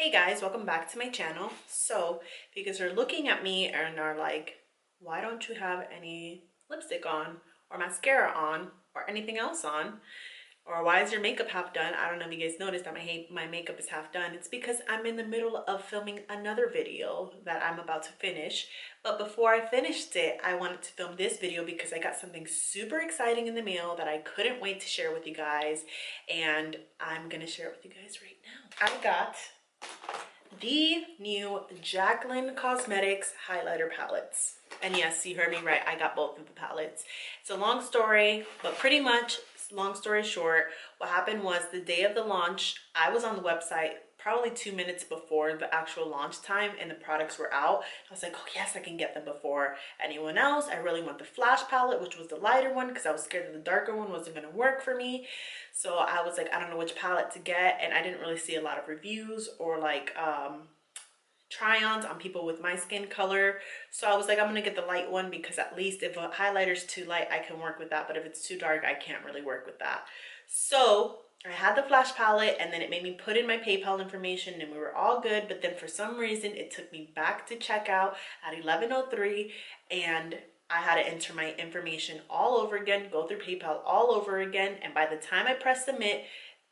Hey guys, welcome back to my channel. So, because you're looking at me and are like, why don't you have any lipstick on or mascara on or anything else on? Or why is your makeup half done? I don't know if you guys noticed that my makeup is half done. It's because I'm in the middle of filming another video that I'm about to finish. But before I finished it, I wanted to film this video because I got something super exciting in the mail that I couldn't wait to share with you guys. And I'm gonna share it with you guys right now. I got the new Jaclyn Cosmetics highlighter palettes. And yes, you heard me right, I got both of the palettes. It's a long story, but pretty much, long story short, what happened was the day of the launch, I was on the website probably 2 minutes before the actual launch time and the products were out. I was like, oh yes, I can get them before anyone else. I really want the Flash palette, which was the lighter one, because I was scared that the darker one wasn't going to work for me. So I was like, I don't know which palette to get, and I didn't really see a lot of reviews or like try-ons on people with my skin color. So I was like, I'm gonna get the light one because at least if a highlighter's too light, I can work with that, but if it's too dark, I can't really work with that. So I had the Flash palette, and then it made me put in my PayPal information and we were all good, but then for some reason it took me back to checkout at 11:03 and I had to enter my information all over again, go through PayPal all over again, and by the time I pressed submit,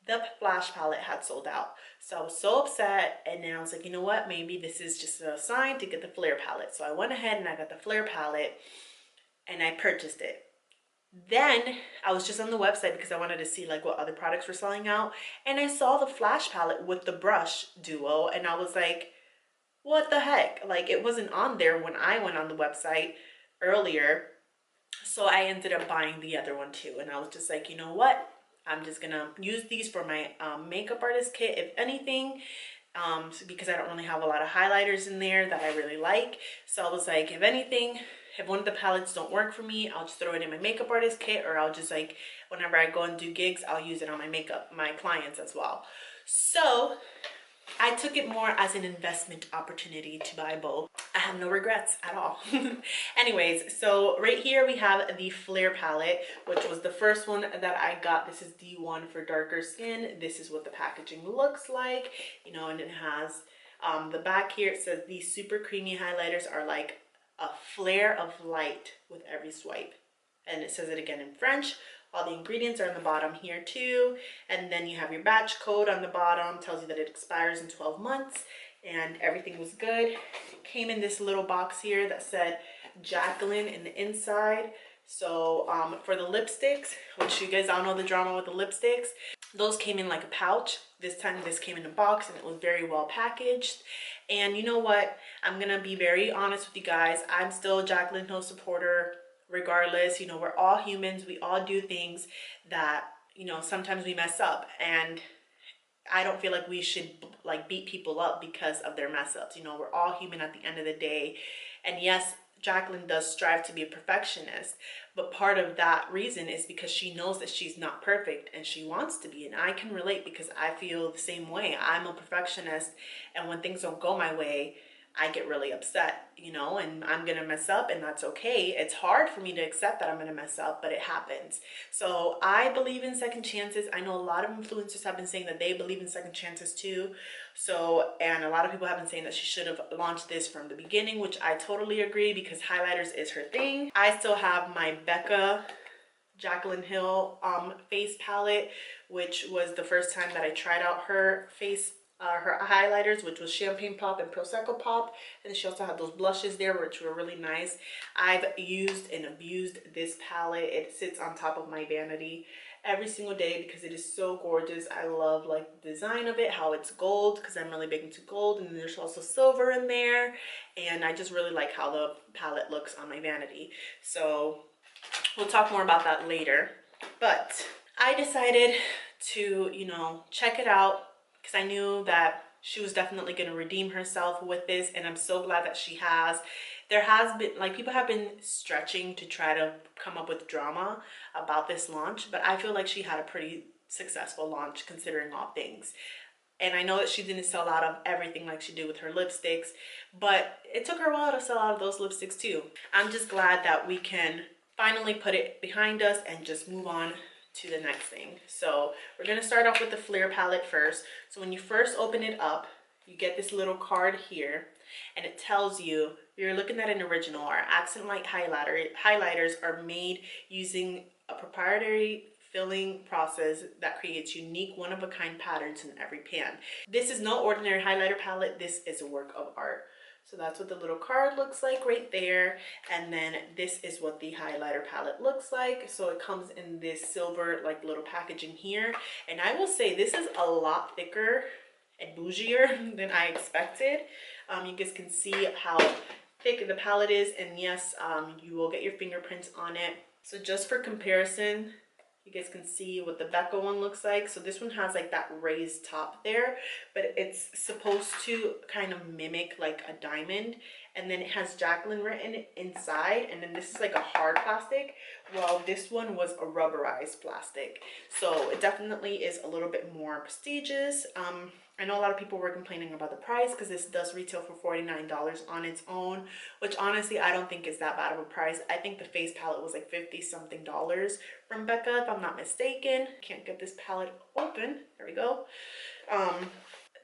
the Flash palette had sold out. So I was so upset, and then I was like, you know what, maybe this is just a sign to get the Flare palette. So I went ahead and I got the Flare palette and I purchased it. Then I was just on the website because I wanted to see like what other products were selling out, and I saw the Flash palette with the brush duo, and I was like, what the heck? Like, it wasn't on there when I went on the website earlier. So I ended up buying the other one too, and I was just like, you know what, I'm just gonna use these for my makeup artist kit, if anything, because I don't really have a lot of highlighters in there that I really like. So I was like, if anything, if one of the palettes don't work for me, I'll just throw it in my makeup artist kit, or I'll just like, whenever I go and do gigs, I'll use it on my clients as well. So I took it more as an investment opportunity to buy both. I have no regrets at all. Anyways, so right here we have the Flare palette, which was the first one that I got. This is the one for darker skin. This is what the packaging looks like, you know, and it has the back here. It says these super creamy highlighters are like a flare of light with every swipe. And it says it again in French. All the ingredients are on the bottom here too. And then you have your batch code on the bottom, tells you that it expires in 12 months and everything was good. It came in this little box here that said Jaclyn in the inside. So for the lipsticks, which you guys all know the drama with the lipsticks, those came in like a pouch. This time this came in a box and it was very well packaged. And you know what? I'm gonna be very honest with you guys. I'm still a Jaclyn Hill supporter regardless. You know, we're all humans. We all do things that, you know, sometimes we mess up, and I don't feel like we should like beat people up because of their mess ups. You know, we're all human at the end of the day. And yes, Jaclyn does strive to be a perfectionist, but part of that reason is because she knows that she's not perfect and she wants to be. And I can relate because I feel the same way. I'm a perfectionist, and when things don't go my way, I get really upset, you know, and I'm gonna mess up, and that's okay. It's hard for me to accept that I'm gonna mess up, but it happens. So I believe in second chances. I know a lot of influencers have been saying that they believe in second chances too. So, and a lot of people have been saying that she should have launched this from the beginning, which I totally agree, because highlighters is her thing. I still have my Becca Jaclyn Hill face palette, which was the first time that I tried out her face her highlighters, which was Champagne Pop and Prosecco Pop, and she also had those blushes there, which were really nice. I've used and abused this palette. It sits on top of my vanity every single day because it is so gorgeous. I love like the design of it, how it's gold, because I'm really big into gold, and there's also silver in there, and I just really like how the palette looks on my vanity. So we'll talk more about that later, but I decided to, you know, check it out because I knew that she was definitely going to redeem herself with this, and I'm so glad that she has. There has been, like, people have been stretching to try to come up with drama about this launch, but I feel like she had a pretty successful launch considering all things. And I know that she didn't sell out of everything like she did with her lipsticks, but it took her a while to sell out of those lipsticks too. I'm just glad that we can finally put it behind us and just move on to the next thing. So we're going to start off with the Flare palette first. So when you first open it up, you get this little card here, and it tells you you're looking at an original. Our accent light highlighters are made using a proprietary filling process that creates unique one-of-a-kind patterns in every pan. This is no ordinary highlighter palette. This is a work of art. So that's what the little card looks like right there. And then this is what the highlighter palette looks like. So it comes in this silver like little packaging here. And I will say this is a lot thicker and bougier than I expected. You guys can see how thick the palette is, and yes, you will get your fingerprints on it. So just for comparison, you guys can see what the Becca one looks like. So this one has like that raised top there, but it's supposed to kind of mimic like a diamond. And then it has Jaclyn written inside. And then this is like a hard plastic, while this one was a rubberized plastic. So it definitely is a little bit more prestigious. I know a lot of people were complaining about the price because this does retail for $49 on its own, which honestly I don't think is that bad of a price. I think the face palette was like 50 something dollars from Becca, if I'm not mistaken. Can't get this palette open. There we go.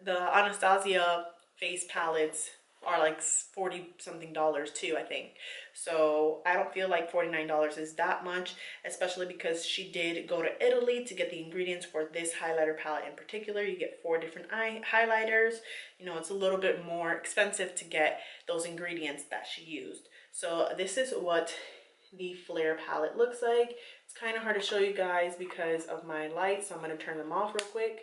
The Anastasia face palettes are like 40 something dollars too, I think. So I don't feel like $49 is that much, especially because she did go to Italy to get the ingredients for this highlighter palette in particular. You get 4 different eye highlighters. You know, it's a little bit more expensive to get those ingredients that she used. So this is what the Flare palette looks like. It's kind of hard to show you guys because of my light, so I'm going to turn them off real quick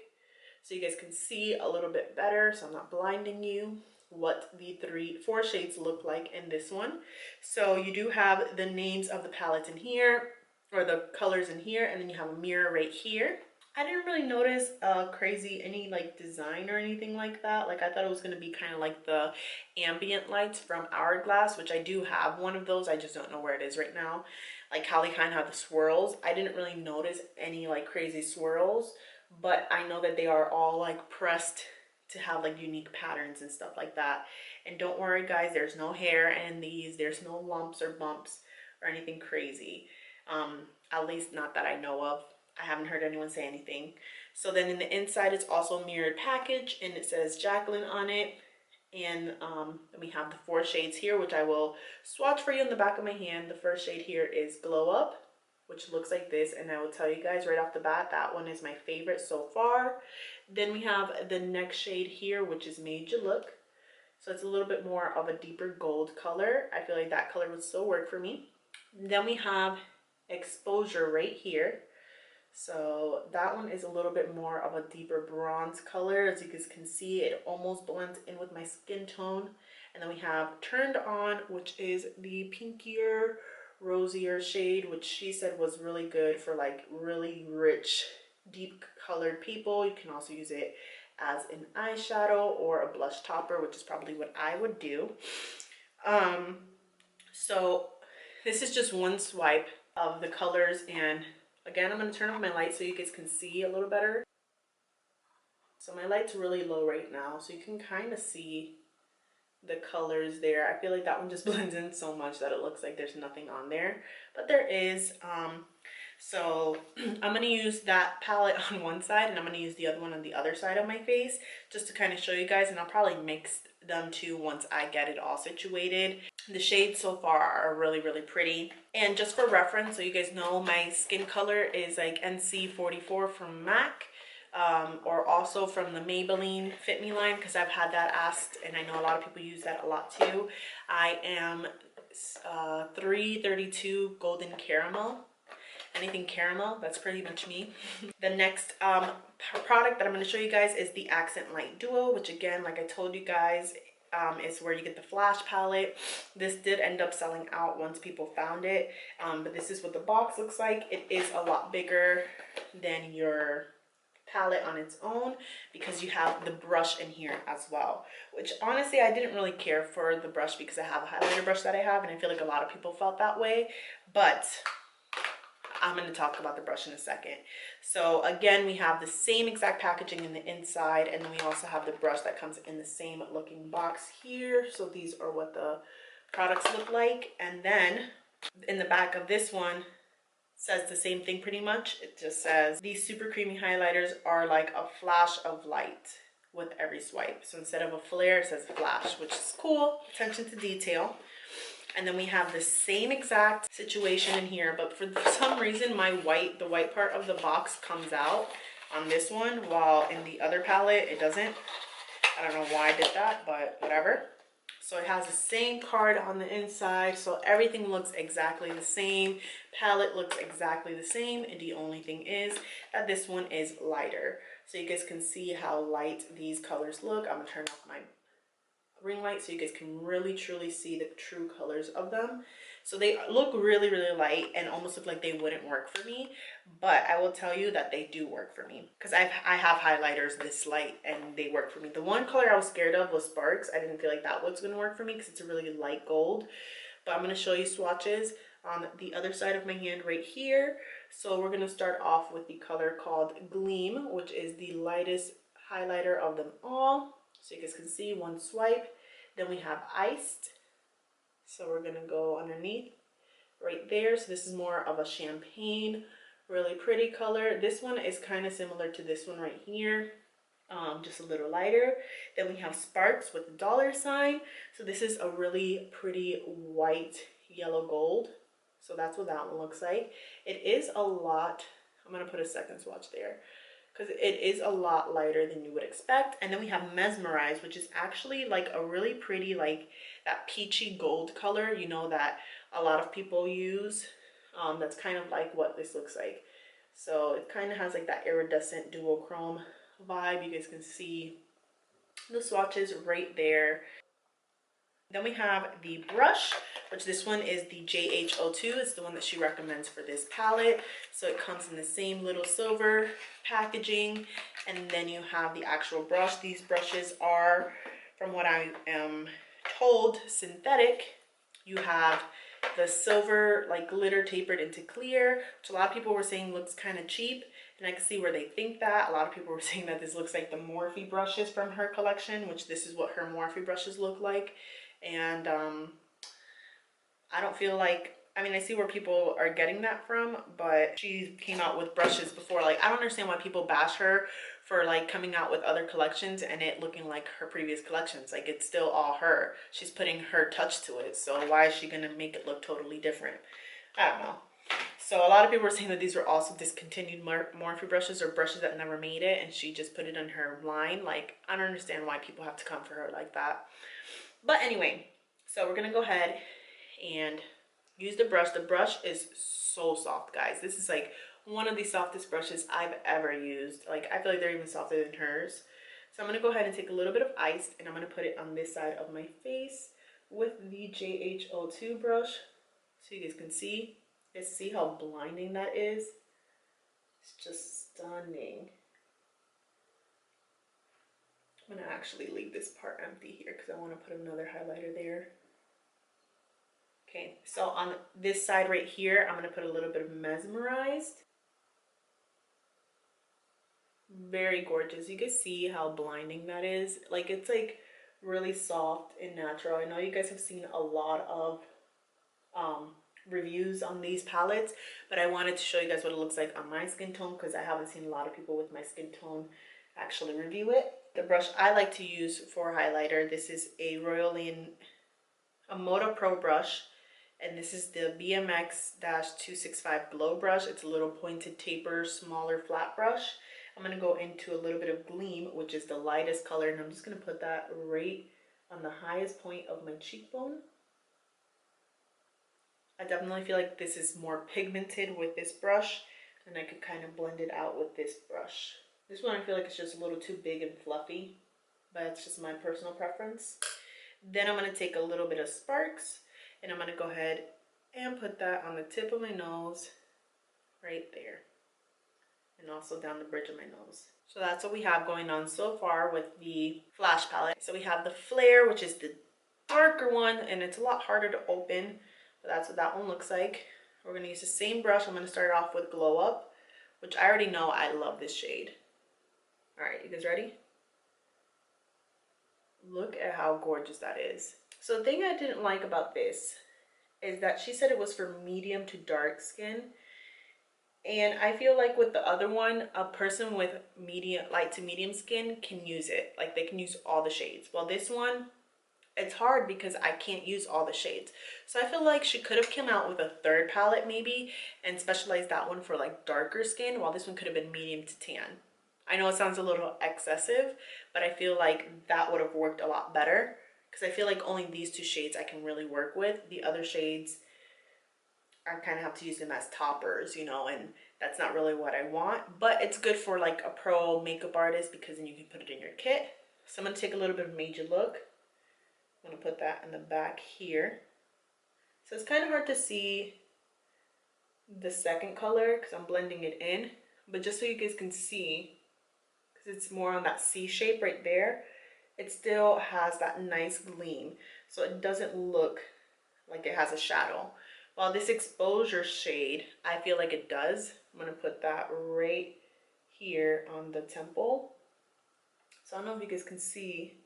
so you guys can see a little bit better, so I'm not blinding you, what the 4 shades look like in this one. So you do have the names of the palettes in here, or the colors in here, and then you have a mirror right here. I didn't really notice any like design or anything like that. Like I thought it was going to be kind of like the ambient lights from Hourglass, which I do have one of those. I just don't know where it is right now. Like how they kind of have the swirls. I didn't really notice any like crazy swirls, but I know that they are all like pressed to have like unique patterns and stuff like that. And don't worry guys, there's no hair in these. There's no lumps or bumps or anything crazy. At least not that I know of. I haven't heard anyone say anything. So then in the inside, it's also a mirrored package, and it says Jaclyn on it. And we have the 4 shades here, which I will swatch for you in the back of my hand. The first shade here is Glow Up, which looks like this. And I will tell you guys right off the bat, that one is my favorite so far. Then we have the next shade here, which is Made You Look. So it's a little bit more of a deeper gold color. I feel like that color would still work for me. Then we have Exposure right here. So that one is a little bit more of a deeper bronze color. As you guys can see, it almost blends in with my skin tone. And then we have Turned On, which is the pinkier, rosier shade, which she said was really good for like really rich, deep colored people. You can also use it as an eyeshadow or a blush topper, which is probably what I would do. So this is just one swipe of the colors, and again, I'm going to turn off my light so you guys can see a little better. So my light's really low right now, so you can kind of see the colors there. I feel like that one just blends in so much that it looks like there's nothing on there, but there is. So I'm going to use that palette on one side, and I'm going to use the other one on the other side of my face just to kind of show you guys, and I'll probably mix them too once I get it all situated. The shades so far are really, really pretty. And just for reference, so you guys know, my skin color is like NC44 from MAC, or also from the Maybelline Fit Me line, because I've had that asked, and I know a lot of people use that a lot too. I am 332 Golden Caramel. Anything caramel, that's pretty much me. The next product that I'm going to show you guys is the Accent Light Duo, which again, like I told you guys, is where you get the Flash palette. This did end up selling out once people found it, but this is what the box looks like. It is a lot bigger than your palette on its own because you have the brush in here as well, which honestly I didn't really care for the brush because I have a highlighter brush that I have, and I feel like a lot of people felt that way, but I'm going to talk about the brush in a second. So again, we have the same exact packaging in the inside, and then we also have the brush that comes in the same looking box here. So these are what the products look like. And then in the back of this one says the same thing pretty much. It just says these super creamy highlighters are like a flash of light. with every swipe. So instead of a flare, it says flash, which is cool. Attention to detail. And then we have the same exact situation in here, but for some reason the white part of the box comes out on this one, while in the other palette it doesn't. I don't know why I did that, but whatever. So it has the same card on the inside, so everything looks exactly the same. Palette looks exactly the same, and the only thing is that this one is lighter. So you guys can see how light these colors look. I'm gonna turn off my ring light so you guys can really truly see the true colors of them. So they look really light and almost look like they wouldn't work for me, but I will tell you that they do work for me because I have highlighters this light and they work for me. The one color I was scared of was Sparks. I didn't feel like that was going to work for me because it's a really light gold. But I'm going to show you swatches on the other side of my hand right here. So we're going to start off with the color called Gleam, which is the lightest highlighter of them all. So you guys can see one swipe. Then we have Iced. So we're gonna go underneath right there. So this is more of a champagne, really pretty color. This one is kind of similar to this one right here, just a little lighter. Then we have Sparks with the dollar sign. So this is a really pretty white yellow gold. So that's what that one looks like. It is a lot, I'm gonna put a second swatch there, because it is a lot lighter than you would expect. And then we have Mesmerize, which is actually like a really pretty, like that peachy gold color, you know, that a lot of people use. That's kind of like what this looks like. So it kind of has like that iridescent duochrome vibe. You guys can see the swatches right there. Then we have the brush, which this one is the JHO2. It's the one that she recommends for this palette. So it comes in the same little silver packaging. And then you have the actual brush. These brushes are, from what I am told, synthetic. You have the silver like glitter tapered into clear, which a lot of people were saying looks kind of cheap. And I can see where they think that. A lot of people were saying that this looks like the Morphe brushes from her collection, which this is what her Morphe brushes look like. And I don't feel like, I mean, I see where people are getting that from, but she came out with brushes before. Like, I don't understand why people bash her for like coming out with other collections and it looking like her previous collections. Like, it's still all her. She's putting her touch to it. So why is she gonna make it look totally different? I don't know. So a lot of people were saying that these were also discontinued Morphe brushes or brushes that never made it, and she just put it in her line. Like, I don't understand why people have to come for her like that. But anyway, so we're gonna go ahead and use the brush. The brush is so soft, guys. This is like one of the softest brushes I've ever used. Like, I feel like they're even softer than hers. So I'm gonna go ahead and take a little bit of Iced and I'm gonna put it on this side of my face with the JHO2 brush. So you guys can see. See how blinding that is? It's just stunning. I'm gonna actually leave this part empty here because I want to put another highlighter there. Okay, so on this side right here, I'm gonna put a little bit of Mesmerized. Very gorgeous. You can see how blinding that is. Like, it's like really soft and natural. I know you guys have seen a lot of reviews on these palettes, but I wanted to show you guys what it looks like on my skin tone because I haven't seen a lot of people with my skin tone actually review it. The brush I like to use for highlighter, this is a a Moda Pro brush, and this is the BMX-265 Glow brush. It's a little pointed taper, smaller flat brush. I'm going to go into a little bit of Gleam, which is the lightest color, and I'm just going to put that right on the highest point of my cheekbone. I definitely feel like this is more pigmented with this brush, and I could kind of blend it out with this brush. This one I feel like it's just a little too big and fluffy, but it's just my personal preference. Then I'm going to take a little bit of Sparks, and I'm going to go ahead and put that on the tip of my nose, right there, and also down the bridge of my nose. So that's what we have going on so far with the Flash palette. So we have the Flare, which is the darker one, and it's a lot harder to open. But that's what that one looks like. We're going to use the same brush. I'm going to start off with Glow Up, which I already know I love this shade. All right, you guys ready? Look at how gorgeous that is. So the thing I didn't like about this is that she said it was for medium to dark skin. And I feel like with the other one, a person with medium, light to medium skin can use it. Like they can use all the shades. Well, this one, it's hard because I can't use all the shades. So I feel like she could have come out with a third palette maybe and specialized that one for like darker skin, while this one could have been medium to tan. I know it sounds a little excessive, but I feel like that would have worked a lot better because I feel like only these two shades I can really work with. The other shades, I kind of have to use them as toppers, you know, and that's not really what I want. But it's good for like a pro makeup artist because then you can put it in your kit. So I'm going to take a little bit of Major Look. I'm going to put that in the back here. So it's kind of hard to see the second color because I'm blending it in. But just so you guys can see, because it's more on that C shape right there, it still has that nice gleam. So it doesn't look like it has a shadow. While this exposure shade, I feel like it does. I'm going to put that right here on the temple. So I don't know if you guys can see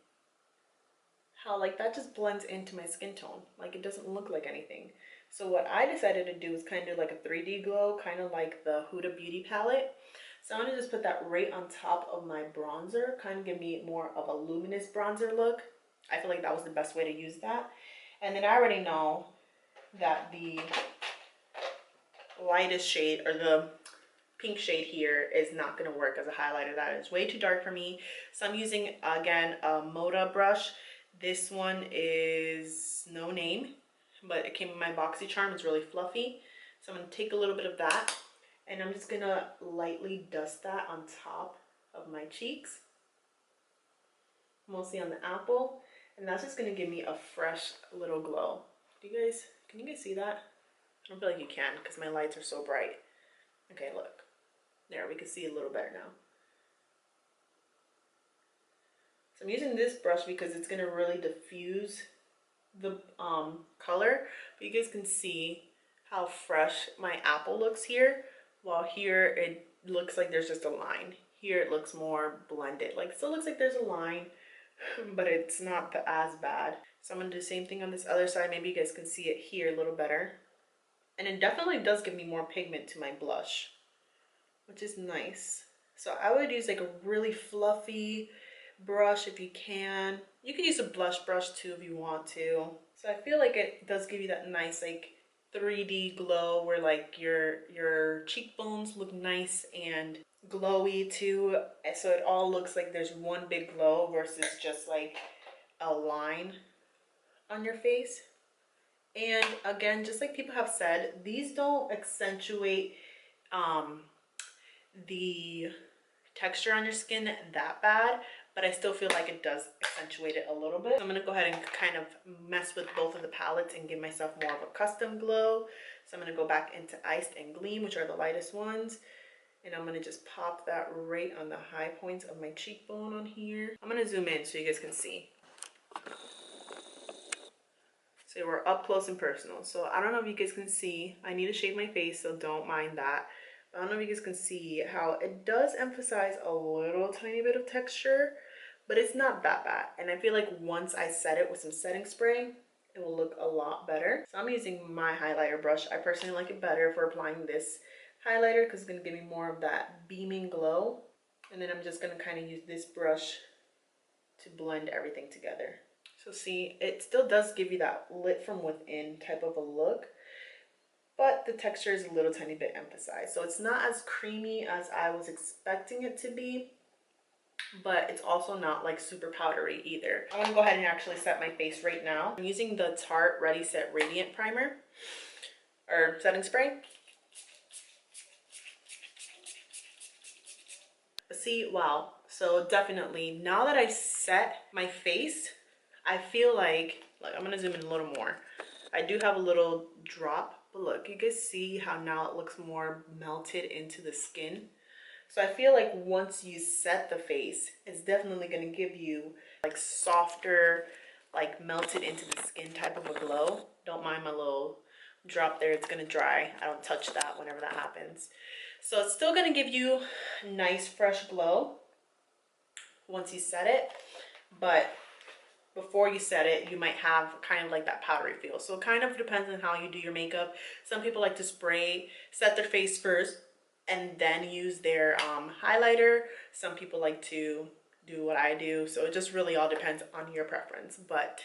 how like that just blends into my skin tone. Like it doesn't look like anything. So what I decided to do is kind of like a 3D glow, kind of like the Huda Beauty palette. So I'm going to just put that right on top of my bronzer, kind of give me more of a luminous bronzer look. I feel like that was the best way to use that. And then I already know that the lightest shade, or the pink shade here, is not going to work as a highlighter. That is way too dark for me. So I'm using, again, a Moda brush. This one is no name, but it came in my Boxy Charm. It's really fluffy. So I'm going to take a little bit of that, and I'm just going to lightly dust that on top of my cheeks, mostly on the apple. And that's just going to give me a fresh little glow. Can you guys see that? I don't feel like you can because my lights are so bright. Okay, look. There, we can see a little better now. So I'm using this brush because it's going to really diffuse the color. But you guys can see how fresh my apple looks here. While here it looks like there's just a line. Here it looks more blended. Like it still looks like there's a line, but it's not as bad. So I'm going to do the same thing on this other side. Maybe you guys can see it here a little better. And it definitely does give me more pigment to my blush, which is nice. So I would use like a really fluffy brush if you can. You can use a blush brush too if you want to. So I feel like it does give you that nice like 3D glow where like your cheekbones look nice and glowy too. So it all looks like there's one big glow versus just like a line on your face. And again, just like people have said, these don't accentuate the texture on your skin that bad, but I still feel like it does accentuate it a little bit. So I'm going to go ahead and kind of mess with both of the palettes and give myself more of a custom glow. So I'm going to go back into Iced and Gleam, which are the lightest ones. And I'm going to just pop that right on the high points of my cheekbone on here. I'm going to zoom in so you guys can see. So we're up close and personal. So I don't know if you guys can see. I need to shave my face, so don't mind that. But I don't know if you guys can see how it does emphasize a little tiny bit of texture, but it's not that bad. And I feel like once I set it with some setting spray, it will look a lot better. So I'm using my highlighter brush. I personally like it better for applying this highlighter because it's going to give me more of that beaming glow. And then I'm just going to kind of use this brush to blend everything together. So see, it still does give you that lit from within type of a look, but the texture is a little tiny bit emphasized. So it's not as creamy as I was expecting it to be, but it's also not like super powdery either. I'm gonna go ahead and actually set my face right now. I'm using the Tarte Ready Set Radiant Primer, or setting spray. See, wow. So definitely, now that I set my face, I feel like I'm gonna zoom in a little more. I do have a little drop, but look, you guys see how now it looks more melted into the skin. So I feel like once you set the face, it's definitely gonna give you like softer, like melted into the skin type of a glow. Don't mind my little drop there, it's gonna dry. I don't touch that whenever that happens. So it's still gonna give you a nice fresh glow once you set it, but before you set it, you might have kind of like that powdery feel. So it kind of depends on how you do your makeup. Some people like to set their face first, and then use their highlighter. Some people like to do what I do, so it just really all depends on your preference. But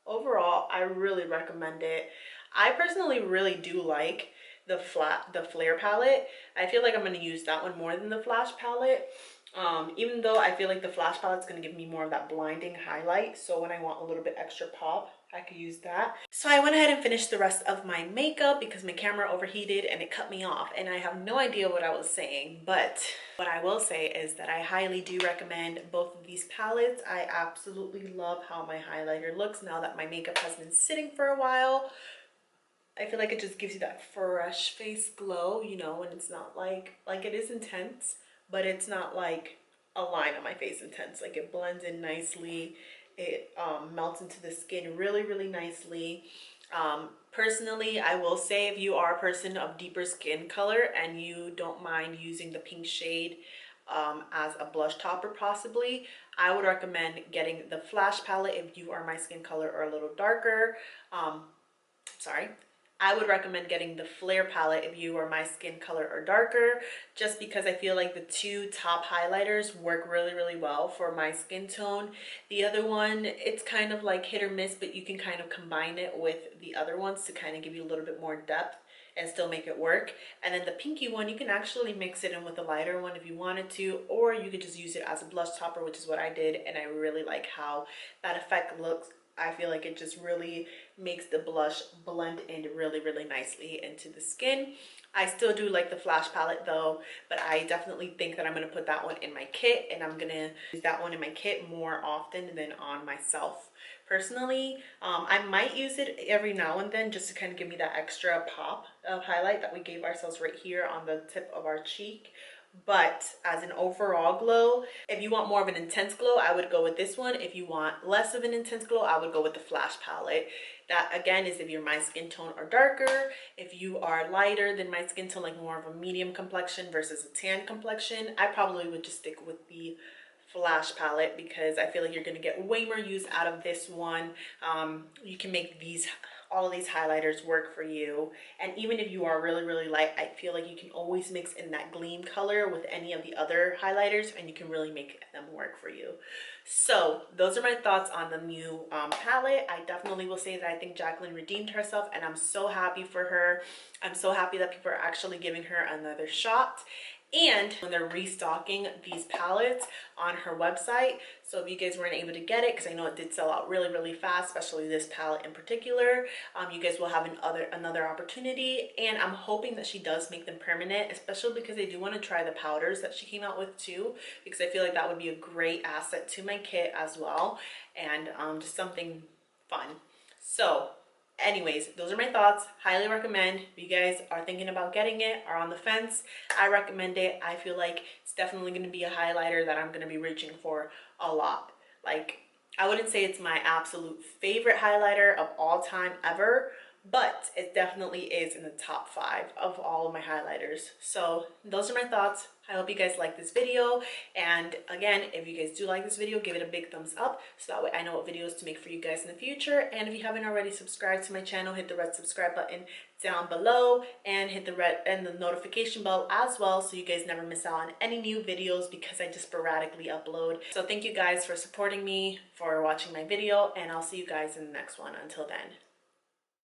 overall, I really recommend it. I personally really do like the flare palette. I feel like I'm going to use that one more than the flash palette. Even though I feel like the flash palette is going to give me more of that blinding highlight, so when I want a little bit extra pop, I could use that. So I went ahead and finished the rest of my makeup because my camera overheated and it cut me off, and I have no idea what I was saying. But what I will say is that I highly do recommend both of these palettes. I absolutely love how my highlighter looks now that my makeup has been sitting for a while. I feel like it just gives you that fresh face glow, you know, and it's not like it is intense, but it's not like a line on my face intense. Like it blends in nicely. It melts into the skin really, really nicely. Personally, I will say if you are a person of deeper skin color and you don't mind using the pink shade as a blush topper possibly, I would recommend getting the flash palette if you are my skin color or a little darker. I would recommend getting the flare palette if you are my skin color or darker, just because I feel like the two top highlighters work really, really well for my skin tone. The other one, it's kind of like hit or miss, but you can kind of combine it with the other ones to kind of give you a little bit more depth and still make it work. And then the pinky one, you can actually mix it in with a lighter one if you wanted to, or you could just use it as a blush topper, which is what I did, and I really like how that effect looks. I feel like it just really makes the blush blend in really, really nicely into the skin. I still do like the flash palette though, but I definitely think that I'm going to put that one in my kit, and I'm going to use that one in my kit more often than on myself. Personally, I might use it every now and then just to kind of give me that extra pop of highlight that we gave ourselves right here on the tip of our cheek. But as an overall glow, if you want more of an intense glow, I would go with this one. If you want less of an intense glow, I would go with the flash palette. That again is if you're my skin tone or darker. If you are lighter than my skin tone, like more of a medium complexion versus a tan complexion, I probably would just stick with the flash palette because I feel like you're going to get way more use out of this one. You can make all of these highlighters work for you, and even if you are really, really light, I feel like you can always mix in that gleam color with any of the other highlighters and you can really make them work for you. So those are my thoughts on the new palette. I definitely will say that I think Jaclyn redeemed herself, and I'm so happy for her. I'm so happy that people are actually giving her another shot. And when they're restocking these palettes on her website, so if you guys weren't able to get it, because I know it did sell out really, really fast, especially this palette in particular, you guys will have another opportunity. And I'm hoping that she does make them permanent, especially because I do want to try the powders that she came out with too, because I feel like that would be a great asset to my kit as well, and just something fun. So anyways, those are my thoughts. Highly recommend. If you guys are thinking about getting it or on the fence, I recommend it. I feel like it's definitely going to be a highlighter that I'm going to be reaching for a lot. Like, I wouldn't say it's my absolute favorite highlighter of all time ever, but it definitely is in the top 5 of all of my highlighters. So those are my thoughts. I hope you guys like this video, and again, if you guys do like this video, give it a big thumbs up so that way I know what videos to make for you guys in the future. And if you haven't already subscribed to my channel, hit the red subscribe button down below and hit the notification bell as well so you guys never miss out on any new videos, because I just sporadically upload. So thank you guys for supporting me, for watching my video, and I'll see you guys in the next one. Until then.